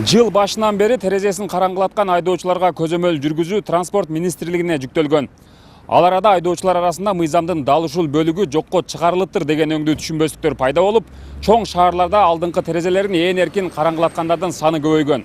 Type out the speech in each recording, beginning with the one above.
Жыл башынан бери терезесин караңгылаткан айдоочуларга көзөмөл жүргүзүү транспорт министрлигине жүктөлгөн. Ал арада айдоочулар арасында мыйзамдын дал ушул бөлүгү жокко чыгарылыптыр деген өңдүү түшүнбөстүктөр пайда болуп, чоң шаарларда алдыңкы терезелерин ээн эркин караңгылаткандардын саны көбөйгөн.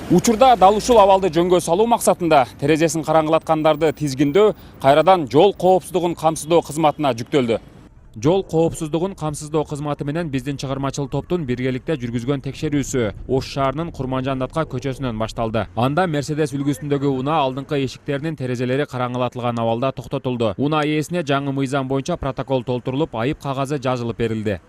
Учурда дал ушул абалды жөнгө салуу максатында терезесин караңгылаткандарды тизгиндөө кайрадан жол коопсуздугун камсыздоо кызматына жүктөлдү. Жол коопсуздугун камсыздоо кызматы менен биздин чыгармачыл топтун биргеликте жүргүзгөн текшерүүсү Ош шаарынын Курманжан Датка көчөсүнөн башталды. Анда Мерседес үлгүсүндөгү унаа алдыңкы эшиктеринин терезелери караңгылатылган абалда токтотулду. Унаа ээсине жаңы мыйзам боюнча протокол толтурулуп, айып кагазы жазылып берилди.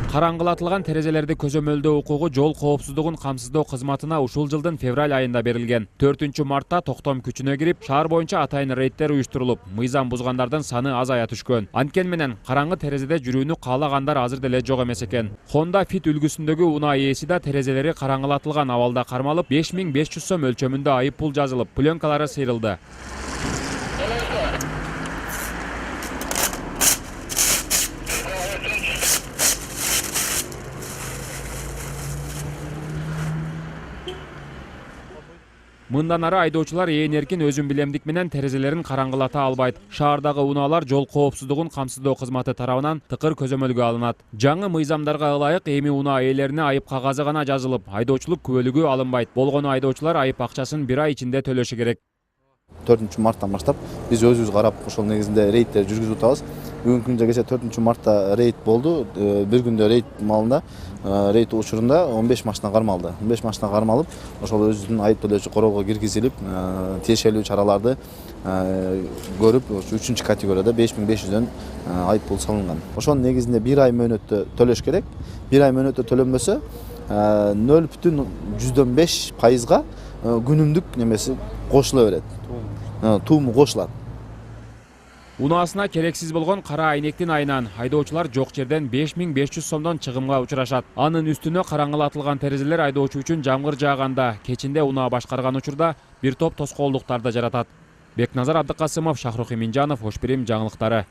Караңгылатылган терезелерди көзөмөлдөө укугу жол коопсуздугун камсыздоо кызматына ушул жылдын февраль айында берилген. 4 мартта токтом күчүнө кирип, шаар боюнча атайын рейдтер уюштурулуп, мыйзам бузгандардын саны азая түшкөн. Анткени менен караңгы терезеде жүрүүнү каалагандар азыр деле жок эмес экен. Honda Fit үлгүсүндөгү унаа ээси да терезелери караңгылатылган абалда кармалып, 5500 сом өлчөмүндө айып пул жазылып, пленкалары сыйрылды. Мындан ары айдоочулар ээн эркин өзүн билемдик менен терезелерин караңгылата албайт. Шаардагы унаалар жол коопсуздугун камсыздоо кызматы тарабынан тыкыр көзөмөлгө алынат. Жаңы мыйзамдарга ылайык эми унаа ээлерине айып кагазы гана жазылып, айдоочулук күбөлүгү алынбайт. Болгону айдоочулар айып акчасын 1 ай ичинде төлөшү керек. 4 марттан баштап биз өзүбүз карап ошол негизинде рейдтер жүргүзүп атабыз. Бүгүнкү күндө кечээ 4 мартта рейд болду. Бир күндө рейд маалында рейд учурунда 15 машина кармалды. 15 машина кармалып, ошол өзүнүн айып төлөөчү короого киргизилип, тиешелүү чараларды көрүп, 3 категорияда 5500дөн айып пул салынган. Ошонун негизинде 1 ай мөөнөттө төлөш керек. 1 ай мөөнөттө төлөнбөсө 0,5%га күнүмдүк немеси кошула берет. Тууму кошулат. Унаасына керексиз болгон кара айнектин айынан айдоочулар жок жерден 5500 сомдон чыгымга учурашат. Анын үстүнө караңгылатылган терезелер айдоочу үчүн жамгыр жааганда, кечинде унаа башкарган учурда бир топ тоскоолдуктарды жаратат. Бекназар Абдыкасымов, Шахрух Иминжанов, Ош Бирим жаңылыктары.